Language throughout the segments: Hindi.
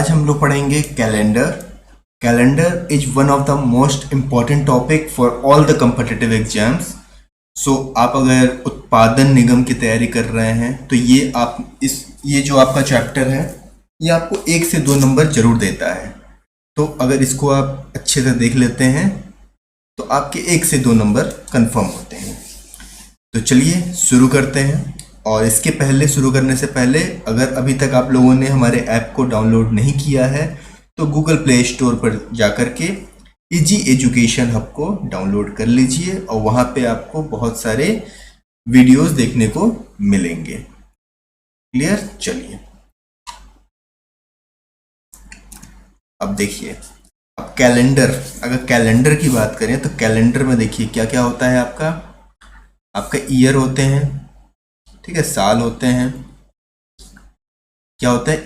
आज हम लोग पढ़ेंगे calendar. Calendar is one of the most important topic for all the competitive exams. So आप अगर उत्पादन निगम की तैयारी कर रहे हैं तो ये जो आपका चैप्टर है ये आपको 1 से 2 नंबर जरूर देता है। तो अगर इसको आप अच्छे से देख लेते हैं तो आपके 1 से 2 नंबर कंफर्म होते हैं। तो चलिए शुरू करते हैं। और इसके पहले शुरू करने से पहले अगर अभी तक आप लोगों ने हमारे ऐप को डाउनलोड नहीं किया है तो गूगल प्ले स्टोर पर जाकर के इजी एजुकेशन हब को डाउनलोड कर लीजिए और वहाँ पे आपको बहुत सारे वीडियोस देखने को मिलेंगे। क्लियर? चलिए अब देखिए, अब कैलेंडर, अगर कैलेंडर की बात करें तो कैलेंडर में देखिए क्या क्या होता है। आपका ईयर होते हैं, ठीक है, साल होते हैं। क्या होता है?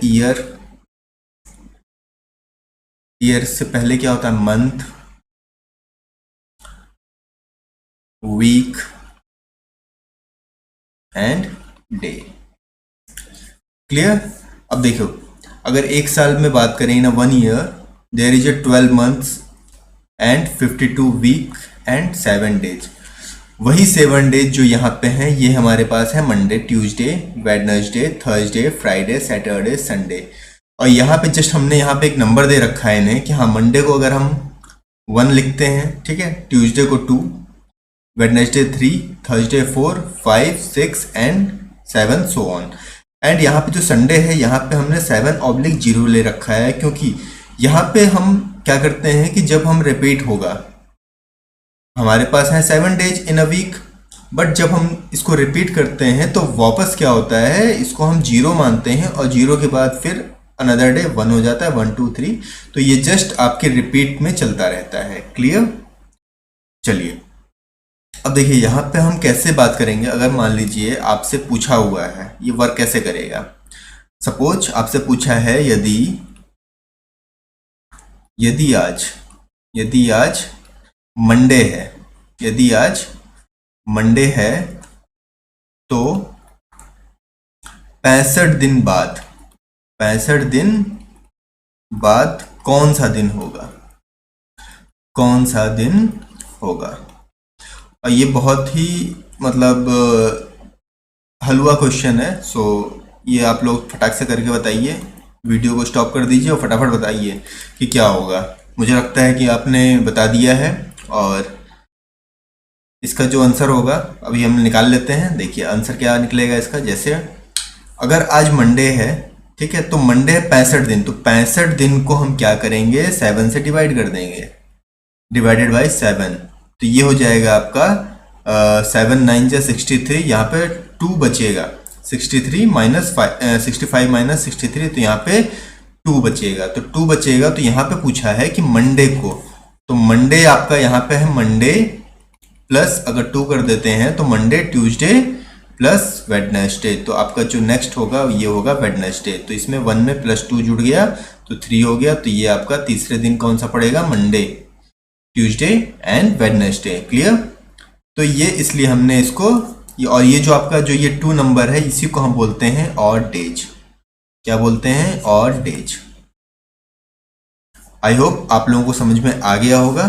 ईयर से पहले क्या होता है? Month, week and day. Clear? अब देखो, अगर एक साल में बात करें ना, 1 year there is a 12 months and 52 week and 7 days. वही 7 डेज जो यहाँ पे हैं ये हमारे पास है Monday, Tuesday, Wednesday, Thursday, Friday, Saturday, Sunday. और यहाँ पे जस्ट हमने यहाँ पे एक नंबर दे रखा है इन्हें कि हाँ, मंडे को अगर हम 1 लिखते हैं, ठीक है, ट्यूसडे को 2, Wednesday 3, Thursday 4, 5, 6 and 7 so on. And यहाँ पे जो संडे है यहाँ पे हमने 7/0 ले रखा है, क्योंकि यहाँ पे हम क्या करते हैं कि जब हम रिपीट होगा, हमारे पास है 7 days in a week, but जब हम इसको रिपीट करते हैं तो वापस क्या होता है, इसको हम 0 मानते हैं और 0 के बाद फिर अनदर डे 1 हो जाता है, 1 2 3। तो ये जस्ट आपके रिपीट में चलता रहता है। क्लियर? चलिए अब देखिए यहाँ पे हम कैसे बात करेंगे। अगर मान लीजिए आपसे पूछा हुआ है, ये वर्क कैसे करेगा। सपोज आपसे पूछा है यदि आज मंडे है, यदि आज मंडे है तो 65 दिन बाद कौन सा दिन होगा। और ये बहुत ही मतलब हलवा क्वेश्चन है। सो ये आप लोग फटाक से करके बताइए, वीडियो को स्टॉप कर दीजिए और फटाफट बताइए कि क्या होगा। मुझे लगता है कि आपने बता दिया है और इसका जो आंसर होगा अभी हम निकाल लेते हैं। देखिए आंसर क्या निकलेगा इसका। जैसे अगर आज मंडे है, ठीक है, तो मंडे है 65 दिन, तो 65 दिन को हम क्या करेंगे, 7 से डिवाइड कर देंगे, डिवाइडेड बाई 7। तो ये हो जाएगा आपका 7 9 जा 63, यहाँ पे 2 बचेगा, 63 माइनस 65 माइनस 63, तो यहाँ पे 2 बचेगा। तो 2 बचेगा, तो यहाँ पे पूछा है कि मंडे को, तो मंडे आपका यहाँ पे है मंडे प्लस, अगर 2 कर देते हैं तो मंडे, ट्यूसडे प्लस वेडनेसडे। तो आपका जो नेक्स्ट होगा ये होगा वेडनेसडे। तो इसमें 1 में +2 जुड़ गया तो 3 हो गया। तो ये आपका तीसरे दिन कौन सा पड़ेगा, Monday, Tuesday and Wednesday. Clear? तो ये इसलिए हमने इसको और ये जो आपका जो ये 2 नंबर है इसी को हम बोलते हैं ऑड डेज। क्या बोलते हैं? Odd days. आई होप आप लोगों को समझ में आ गया होगा।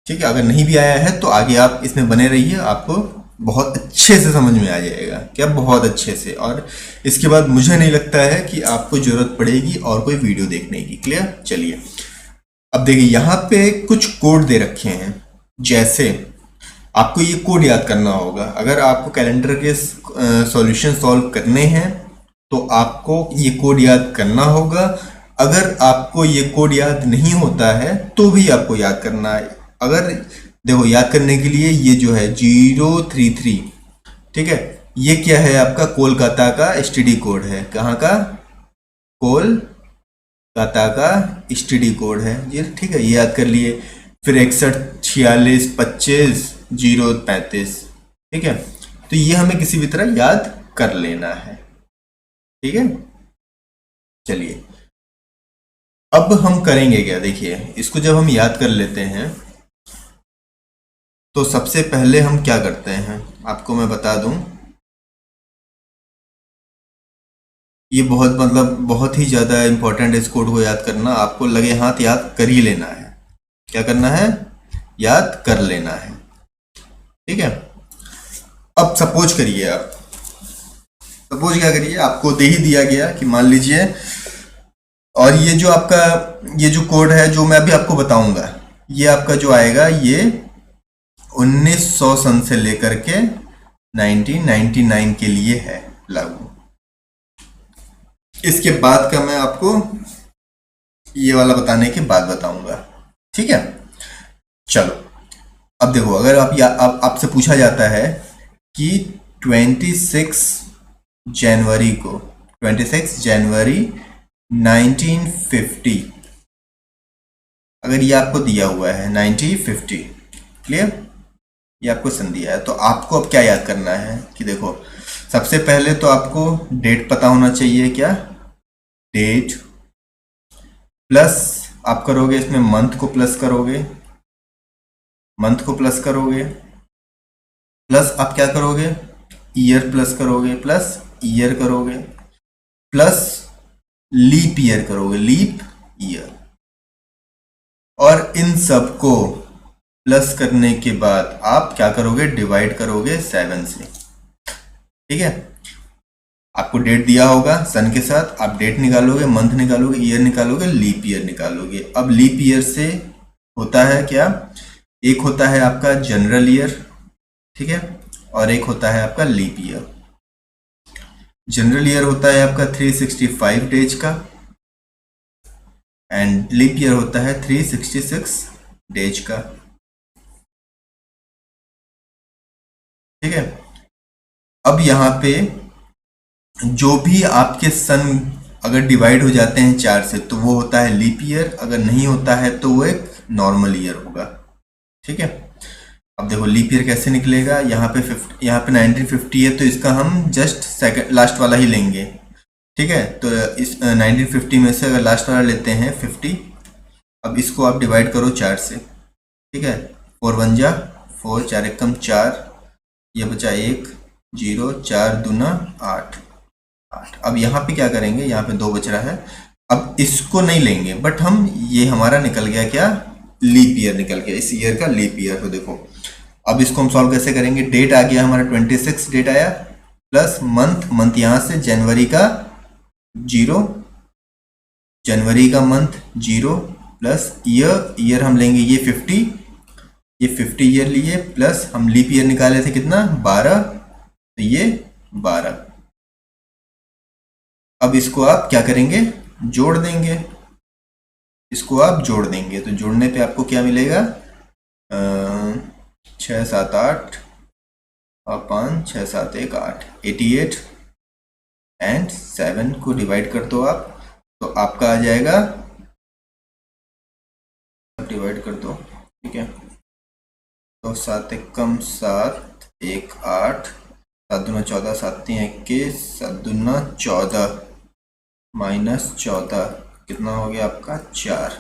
ठीक है, अगर नहीं भी आया है तो आगे आप इसमें बने रहिए, आपको बहुत अच्छे से समझ में आ जाएगा। क्या? बहुत अच्छे से। और इसके बाद मुझे नहीं लगता है कि आपको जरूरत पड़ेगी और कोई वीडियो देखने की। क्लियर? चलिए अब देखिए यहाँ पे कुछ कोड दे रखे हैं। जैसे आपको ये कोड याद करना होगा। अगर आपको कैलेंडर के सॉल्यूशन सॉल्व करने हैं तो आपको ये कोड याद करना होगा। अगर आपको ये कोड याद नहीं होता है तो भी आपको याद करना है। अगर देखो, याद करने के लिए ये जो है 033, ठीक है, ये क्या है आपका कोलकाता का एसटीडी कोड है। कहाँ का? कोलकाता का एसटीडी कोड है ये, ठीक है, ये याद कर लिए। फिर 61 46 25 035, ठीक है, तो ये हमें किसी भी तरह याद कर लेना है। ठीक है, चलिए अब हम करेंगे क्या। देखिए इसको जब हम याद कर लेते हैं तो सबसे पहले हम क्या करते हैं, आपको मैं बता दूं। ये बहुत मतलब बहुत ही ज़्यादा इम्पोर्टेंट है इस कोड को याद करना। आपको लगे हाथ याद कर ही लेना है। क्या करना है? याद कर लेना है। ठीक है। अब सपोज करिए आप, सपोज क्या करिए, आपको दे ही दिया गया कि मान लीजिए, और ये जो आपका ये जो कोड है जो मैं अभी आपको बताऊंगा, ये आपका जो आएगा ये 1900 सन से लेकर के 1999 के लिए है लागू। इसके बाद का मैं आपको ये वाला बताने के बाद बताऊंगा। ठीक है। चलो, अब देखो, अगर आपसे पूछा जाता है कि 26 जनवरी को, 26 जनवरी 1950, अगर ये आपको दिया हुआ है 1950, क्लियर, ये आपको सन दिया है, तो आपको अब क्या याद करना है कि देखो, सबसे पहले तो आपको डेट पता होना चाहिए। क्या डेट, प्लस आप करोगे इसमें मंथ को प्लस करोगे, मंथ को प्लस करोगे, प्लस आप क्या करोगे, ईयर प्लस करोगे, प्लस ईयर करोगे, प्लस लीप ईयर करोगे, लीप ईयर, और इन सब को प्लस करने के बाद आप क्या करोगे, डिवाइड करोगे 7 से। ठीक है। आपको डेट दिया होगा सन के साथ, आप डेट निकालोगे, मंथ निकालोगे, ईयर निकालोगे, लीप ईयर निकालोगे। अब लीप ईयर से होता है क्या, एक होता है आपका जनरल ईयर, ठीक है, और एक होता है आपका लीप ईयर। जनरल ईयर होता है आपका 365 डेज का, एंड लीप ईयर होता है 366 डेज का। ठीक है। अब यहाँ पे जो भी आपके सन अगर डिवाइड हो जाते हैं 4 से तो वो होता है लीप ईयर, अगर नहीं होता है तो वो एक नॉर्मल ईयर होगा। ठीक है। अब देखो लीप ईयर कैसे निकलेगा, यहाँ पे 1950 है तो इसका हम जस्ट सेकंड लास्ट वाला ही लेंगे। ठीक है। तो इस 1950 में से अगर लास्ट वाला लेते हैं 50, अब इसको आप डिवाइड करो 4 से। ठीक है। 4 1 जा 4, 4 एकम 4, ये बचा 1 0, 4 दूना 8। अब यहाँ पे क्या करेंगे, यहाँ पे 2 बच रहा है, अब इसको नहीं लेंगे, बट हम ये हमारा निकल गया क्या, लीप ईयर निकल गया, इस ईयर का लीप ईयर। तो देखो अब इसको हम सॉल्व कैसे करेंगे, डेट आ गया हमारा 26 डेट आया, प्लस मंथ, मंथ यहाँ से जनवरी का 0, जनवरी का मंथ 0, प्लस ईयर, ईयर हम लेंगे ये 50, ये 50 ईयर लिए, प्लस हम लीप ईयर निकाले थे कितना 12, तो ये 12। अब इसको आप क्या करेंगे, जोड़ देंगे, इसको आप जोड़ देंगे, तो जोड़ने पे आपको क्या मिलेगा, 6 7 8 और 5 6 7 1 8, 88, एंड 7 को डिवाइड कर दो आप, तो आपका आ जाएगा, डिवाइड कर दो। ठीक है। तो 7 एकम 7, 1 8, 7 दूना 14, 7 3 21, 7 दूना 14, माइनस 14 कितना हो गया आपका 4।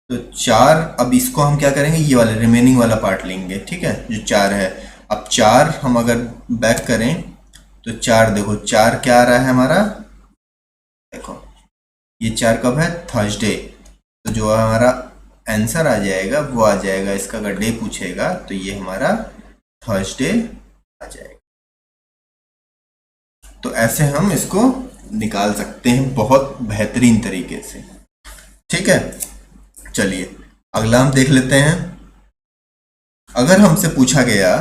तो 4, अब इसको हम क्या करेंगे, ये वाले रिमेनिंग वाला पार्ट लेंगे। ठीक है, जो 4 है, अब 4 हम अगर बैक करें तो 4, देखो 4 क्या आ रहा है हमारा, देखो ये 4 कब है, थर्सडे, तो जो हमारा आंसर आ जाएगा वो आ जाएगा, इसका अगर डे पूछेगा तो ये हमारा थर्सडे आ जाएगा। तो ऐसे हम इसको निकाल सकते हैं बहुत बेहतरीन तरीके से। ठीक है। चलिए अगला हम देख लेते हैं। अगर हमसे पूछा गया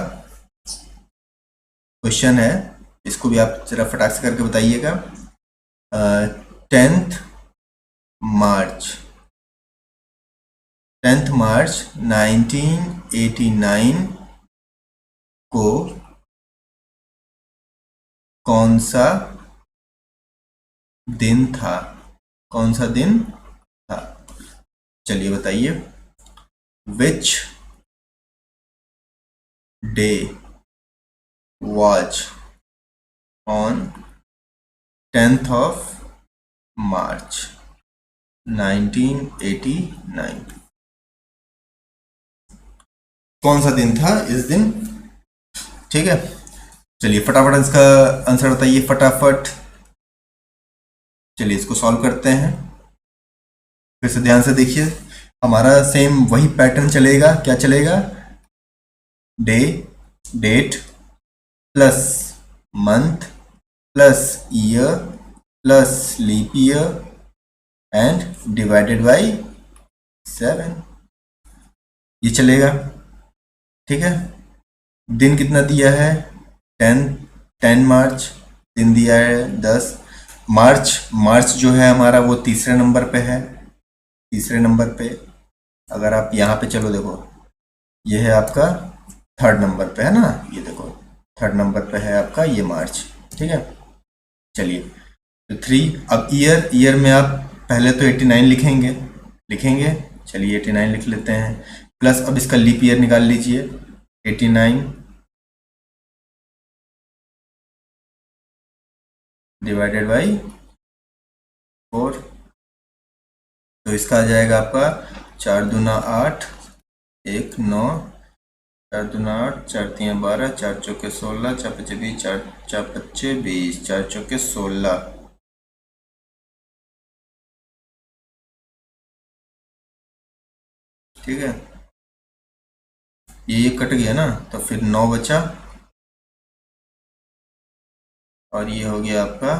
क्वेश्चन है, इसको भी आप जरा फटाक से करके बताइएगा, 10th मार्च 1989 को कौन सा दिन था, कौन सा दिन था, चलिए बताइए। Which day was on 10th of March 1989, कौन सा दिन था इस दिन। ठीक है। चलिए फटाफट इसका आंसर बताइए फटाफट। चलिए इसको सॉल्व करते हैं। फिर से ध्यान से देखिए, हमारा सेम वही पैटर्न चलेगा। क्या चलेगा? Day, date plus month plus year plus leap year and divided by 7, ये चलेगा। ठीक है, दिन कितना दिया है? 10 मार्च दिन दिया है 10 मार्च। मार्च जो है हमारा वो तीसरे नंबर पे है। तीसरे नंबर पे अगर आप यहाँ पे चलो देखो, ये है आपका थर्ड नंबर पे है ना, ये देखो थर्ड नंबर पे है आपका ये मार्च। ठीक है, चलिए तो 3। अब ईयर, ईयर में आप पहले तो 89 लिखेंगे। चलिए 89 लिख लेते हैं, प्लस अब इसका लीप ईयर निकाल लीजिए। 89 डिवाइडेड बाई 4, तो इसका आ जाएगा आपका 4 दूना 8, 1 9, 4 दूना 8, 4 3 12, 4 चौके 16, 4 पच्चे 20, 4 पच्चे 20, 4 चौके 16। ठीक है, ये कट गया ना, तो फिर 9 बचा और ये हो गया आपका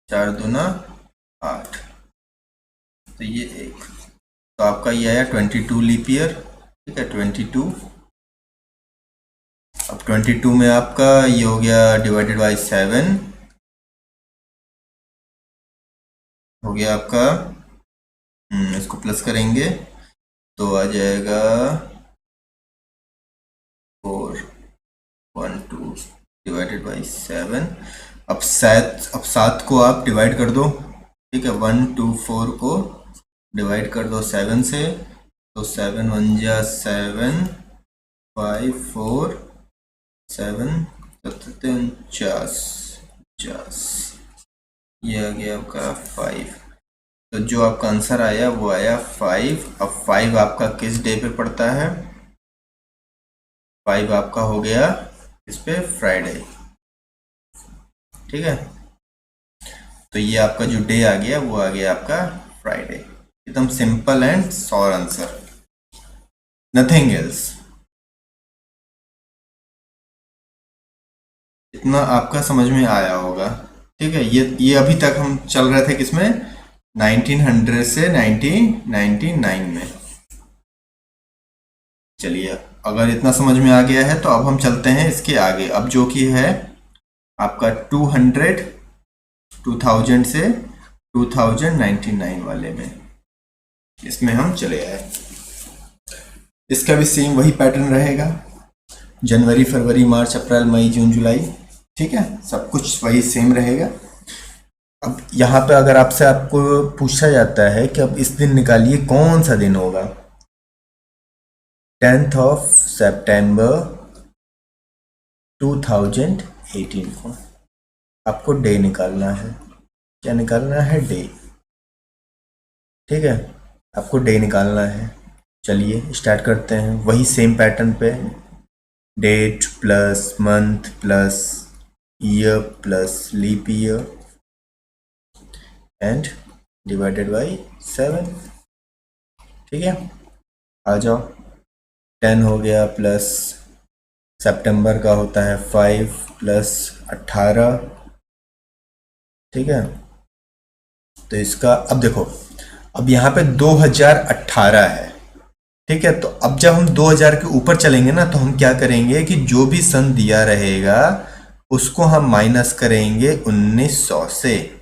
4 दूना 8, तो ये 1, तो आपका ये आया 22 लीप ईयर। ठीक है, 22। अब 22 में आपका ये हो गया डिवाइडेड बाई 7, हो गया आपका, इसको प्लस करेंगे तो आ जाएगा 4 1 2 डिवाइडेड बाई 7। अब 7 को आप डिवाइड कर दो। ठीक है, 1 2 4 को डिवाइड कर दो 7 से, तो 7 1 जा 7, 5 4 7 49, ये आ गया आपका 5। तो जो आपका आंसर आया वो आया 5। अब 5 आपका किस डे पे पड़ता है? 5 आपका हो गया इस पे फ्राइडे। ठीक है, तो ये आपका जो डे आ गया वो आ गया आपका फ्राइडे। एकदम simple and sour answer, nothing else. इतना आपका समझ में आया होगा। ठीक है, ये अभी तक हम चल रहे थे किसमें? 1900 से 1999 में। चलिए, अगर इतना समझ में आ गया है तो अब हम चलते हैं इसके आगे। अब जो कि है आपका 2000 से 2099 वाले में, इसमें हम चले आए। इसका भी सेम वही पैटर्न रहेगा, जनवरी फरवरी मार्च अप्रैल मई जून जुलाई। ठीक है, सब कुछ वही सेम रहेगा। अब यहाँ पे अगर आपको पूछा जाता है कि अब इस दिन निकालिए कौन सा दिन होगा, 10th ऑफ सितंबर 2018 को आपको डे निकालना है। क्या निकालना है? डे। ठीक है, आपको डे निकालना है। चलिए स्टार्ट करते हैं वही सेम पैटर्न पे, date plus month plus year plus leap year and divided by 7। ठीक है, आ जाओ। 10 हो गया, प्लस सितंबर का होता है 5 प्लस 18। ठीक है, तो इसका अब देखो, अब यहाँ पे 2018 है। ठीक है, तो अब जब हम 2000 के ऊपर चलेंगे ना, तो हम क्या करेंगे कि जो भी सन दिया रहेगा उसको हम माइनस करेंगे 1900 से।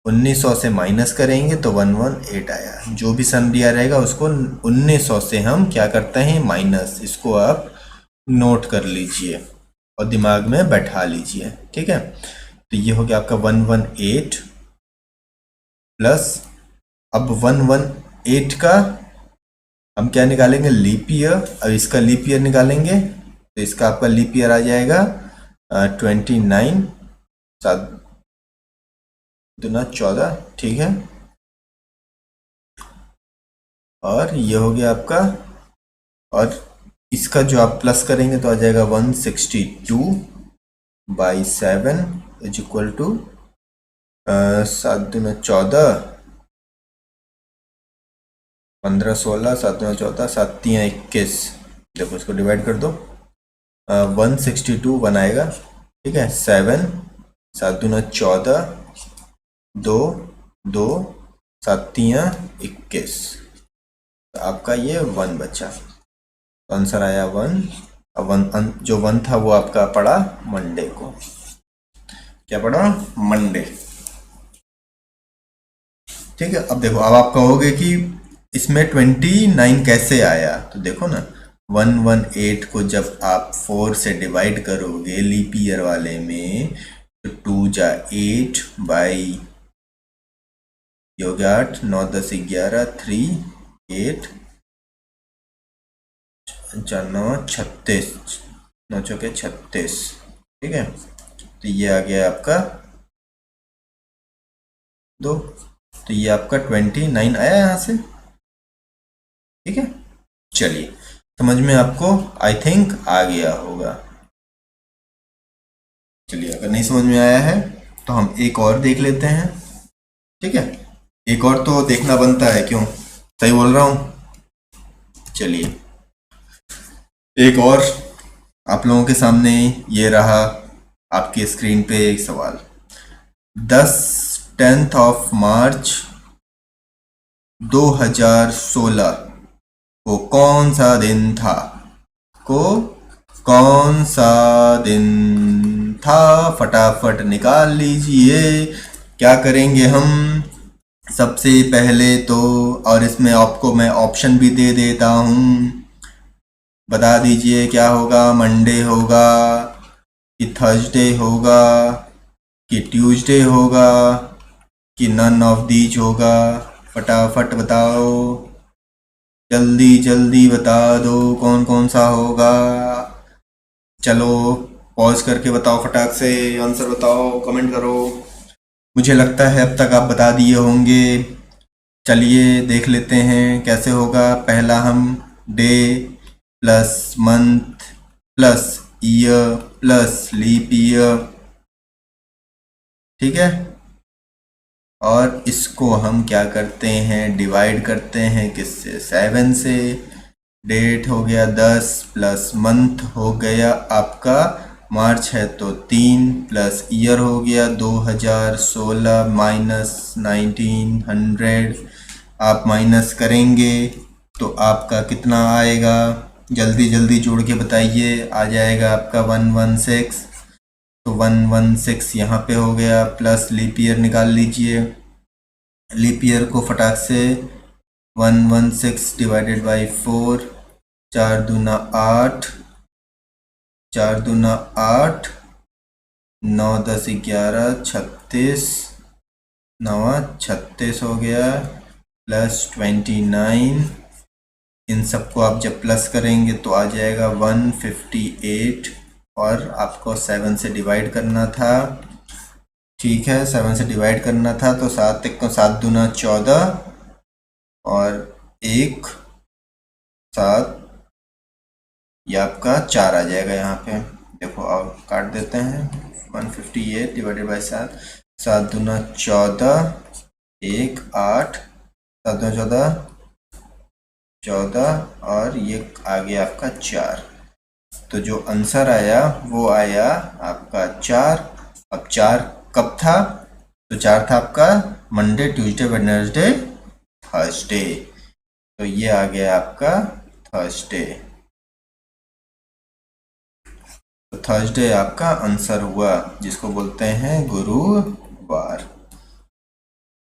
1900 से माइनस करेंगे तो 118 आया। जो भी सन दिया रहेगा उसको 1900 से हम क्या करते हैं? माइनस। इसको आप नोट कर लीजिए और दिमाग में बैठा लीजिए। ठीक है, तो ये हो गया आपका 118 प्लस, अब 118 का हम क्या निकालेंगे? Leap year. अब इसका लीप ईयर निकालेंगे तो इसका आपका लीप ईयर आ जाएगा 29, 7 दूना 14। ठीक है, और ये हो गया आपका, और इसका जो आप प्लस करेंगे तो आ जाएगा 162 बाई 7 इज इक्वल टू सात दूना 14, 15 16, सात दूना 14, सात तिया 21। देखो इसको डिवाइड कर दो, 162 वन आएगा। ठीक है, 7, सात दूना 14, 2 2, सात तिया 21। तो आपका ये वन बचा, तो आंसर आया वन। अब जो वन था वो आपका पड़ा मंडे को। क्या पड़ा? मंडे। ठीक है, अब देखो, अब आप कहोगे कि इसमें 29 कैसे आया, तो देखो ना, 118 को जब आप 4 से डिवाइड करोगे लीप ईयर वाले में, तो 2 जा 8 बाई, ये हो गया 8, 9 10 11, 3 8, 9 36, 9 चौके 36। ठीक है, तो ये आ गया आपका 2, तो ये आपका 29 आया यहाँ से। ठीक है, चलिए, समझ में आपको आई थिंक आ गया होगा। चलिए, अगर नहीं समझ में आया है तो हम एक और देख लेते हैं। ठीक है, एक और तो देखना बनता है, क्यों? सही बोल रहा हूँ। चलिए, एक और आप लोगों के सामने ये रहा आपकी स्क्रीन पे एक सवाल। 10 ऑफ मार्च 2016 को कौन सा दिन था? को कौन सा दिन था? फटाफट निकाल लीजिए। क्या करेंगे हम? सबसे पहले तो, और इसमें आपको मैं ऑप्शन भी दे देता हूँ, बता दीजिए क्या होगा। मंडे होगा कि थर्सडे होगा कि ट्यूसडे होगा कि नन ऑफ दीज होगा? फटाफट बताओ, जल्दी जल्दी बता दो कौन कौन सा होगा। चलो, पॉज करके बताओ, फटाक से आंसर बताओ, कमेंट करो। मुझे लगता है अब तक आप बता दिए होंगे। चलिए देख लेते हैं कैसे होगा। पहला हम day plus month plus year plus leap year. ठीक है, और इसको हम क्या करते हैं? डिवाइड करते हैं किससे? 7 से। डेट हो गया 10 प्लस मंथ हो गया आपका मार्च है तो 3 प्लस ईयर हो गया 2016 माइनस 1900। आप माइनस करेंगे तो आपका कितना आएगा? जल्दी जल्दी जोड़ के बताइए। आ जाएगा आपका 116। तो 116 यहाँ पे हो गया, प्लस लीप ईयर निकाल लीजिए। लीप ईयर को फटाक से 116 डिवाइडेड बाई 4, 4 दूना 8, 4 दूना 8, 9 10 11 36, 9 36 हो गया, प्लस 29। इन सबको आप जब प्लस करेंगे तो आ जाएगा 158, और आपको 7 से डिवाइड करना था। ठीक है, 7 से डिवाइड करना था तो 7 1 को 7 दूना 14, और 1 7, ये आपका 4 आ जाएगा यहाँ पे। देखो, अब काट देते हैं। 158 डिवाइडेड बाई 7, 7 दूना 14, 1 8, 7 दूना 14, 14, और ये आ गया आपका 4। तो जो आंसर आया वो आया आपका 4। अब 4 कब था? तो 4 था आपका मंडे ट्यूसडे वेडनेसडे थर्सडे। तो ये आ गया आपका थर्सडे। तो थर्सडे आपका आंसर हुआ, जिसको बोलते हैं गुरुवार।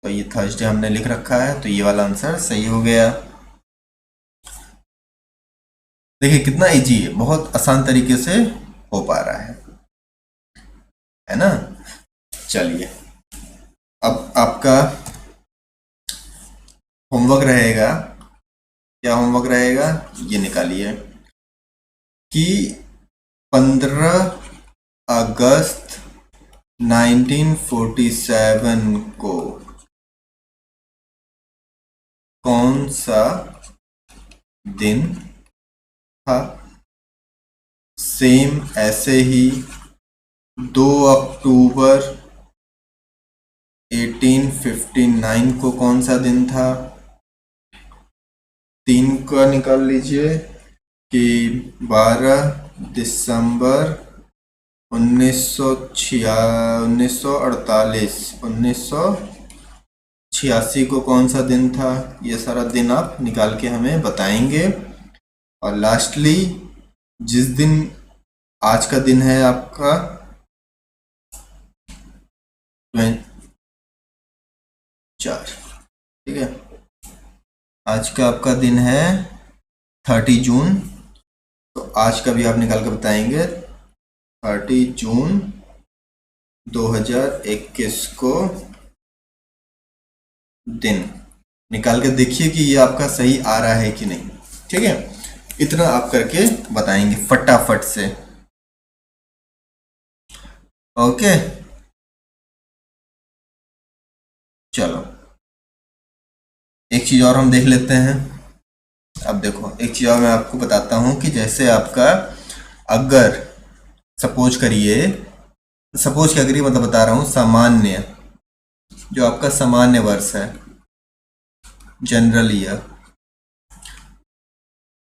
तो ये थर्सडे हमने लिख रखा है, तो ये वाला आंसर सही हो गया। देखिए कितना इजी है, बहुत आसान तरीके से हो पा रहा है ना? चलिए, अब आपका होमवर्क रहेगा। क्या होमवर्क रहेगा? ये निकालिए कि 15 अगस्त 1947 को कौन सा दिन था? सेम ऐसे ही 2 अक्टूबर 1859 को कौन सा दिन था? 3 का निकाल लीजिए कि 12 दिसंबर 1986 को कौन सा दिन था? ये सारा दिन आप निकाल के हमें बताएंगे। और लास्टली जिस दिन आज का दिन है आपका 4, ठीक है, आज का आपका दिन है 30 जून, तो आज का भी आप निकाल के बताएंगे। 30 जून 2021 को दिन निकाल के देखिए कि ये आपका सही आ रहा है कि नहीं, ठीक है। इतना आप करके बताएंगे फटाफट से, ओके। चलो एक चीज और हम देख लेते हैं। अब देखो एक चीज और मैं आपको बताता हूं कि जैसे आपका अगर सपोज क्या करिए, मतलब बता रहा हूं सामान्य, जो आपका सामान्य वर्ष है, जनरल ईयर,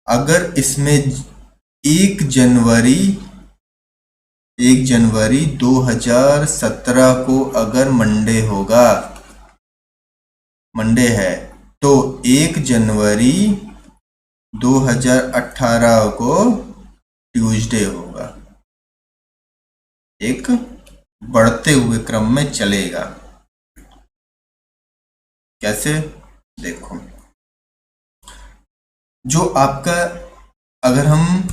अगर इसमें 1 जनवरी 2017 को अगर मंडे है, तो 1 जनवरी 2018 को ट्यूसडे होगा। एक बढ़ते हुए क्रम में चलेगा। कैसे? देखो, जो आपका, अगर हम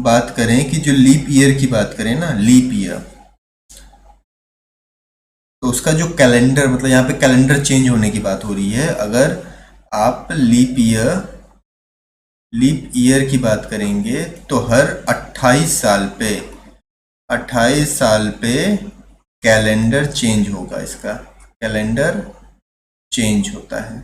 बात करें कि जो लीप ईयर की बात करें ना, लीप ईयर, तो उसका जो कैलेंडर, मतलब यहाँ पे कैलेंडर चेंज होने की बात हो रही है। अगर आप लीप ईयर की बात करेंगे तो हर 28 साल पे कैलेंडर चेंज होगा, इसका कैलेंडर चेंज होता है।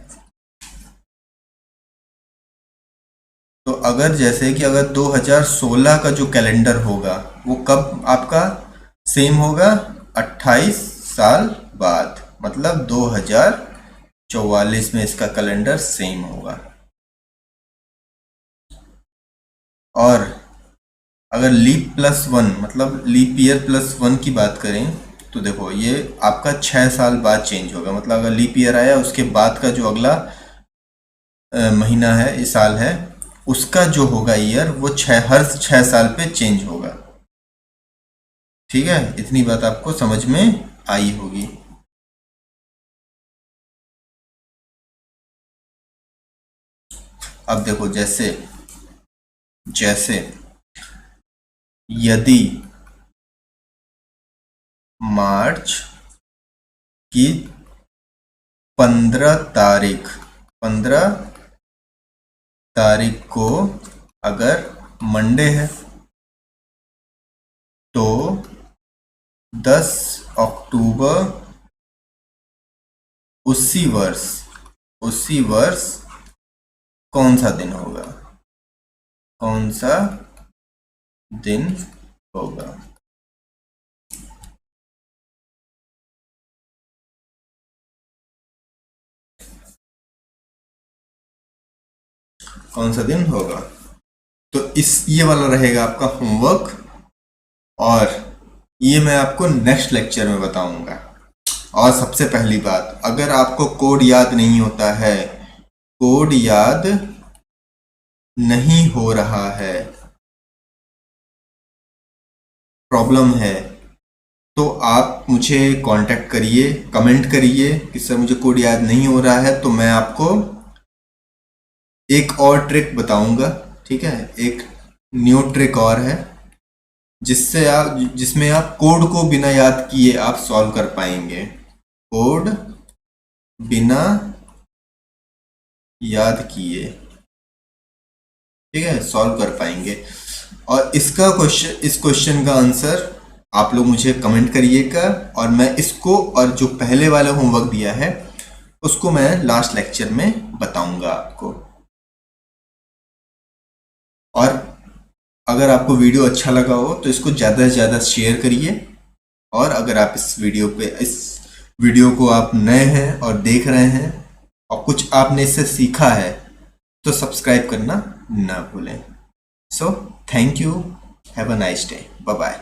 तो अगर जैसे कि अगर 2016 का जो कैलेंडर होगा वो कब आपका सेम होगा? 28 साल बाद, मतलब 2044 में इसका कैलेंडर सेम होगा। और अगर लीप प्लस 1, मतलब लीप ईयर प्लस 1 की बात करें तो देखो ये आपका 6 साल बाद चेंज होगा। मतलब अगर लीप ईयर आया उसके बाद का जो अगला महीना है, इस साल है, उसका जो होगा ईयर, वो हर 6 साल पे चेंज होगा। ठीक है, इतनी बात आपको समझ में आई होगी। अब देखो जैसे यदि मार्च की 15 तारीख को अगर मंडे है, तो 10 अक्टूबर उसी वर्ष कौन सा दिन होगा? कौन सा दिन होगा? कौन सा दिन होगा? तो ये वाला रहेगा आपका होमवर्क, और ये मैं आपको नेक्स्ट लेक्चर में बताऊंगा। और सबसे पहली बात, अगर आपको कोड याद नहीं होता है, कोड याद नहीं हो रहा है, प्रॉब्लम है, तो आप मुझे कांटेक्ट करिए, कमेंट करिए कि सर मुझे कोड याद नहीं हो रहा है, तो मैं आपको एक और ट्रिक बताऊंगा। ठीक है, एक न्यू ट्रिक और है जिसमें आप कोड को बिना याद किए आप सॉल्व कर पाएंगे। कोड बिना याद किए, ठीक है, सॉल्व कर पाएंगे। और इस क्वेश्चन का आंसर आप लोग मुझे कमेंट करिएगा, और मैं इसको और जो पहले वाला होमवर्क दिया है उसको मैं लास्ट लेक्चर में बताऊंगा आपको। और अगर आपको वीडियो अच्छा लगा हो तो इसको ज़्यादा से ज़्यादा शेयर करिए, और अगर आप इस वीडियो को आप नए हैं और देख रहे हैं और कुछ आपने इससे सीखा है तो सब्सक्राइब करना ना भूलें। So thank you, have a nice day, bye bye.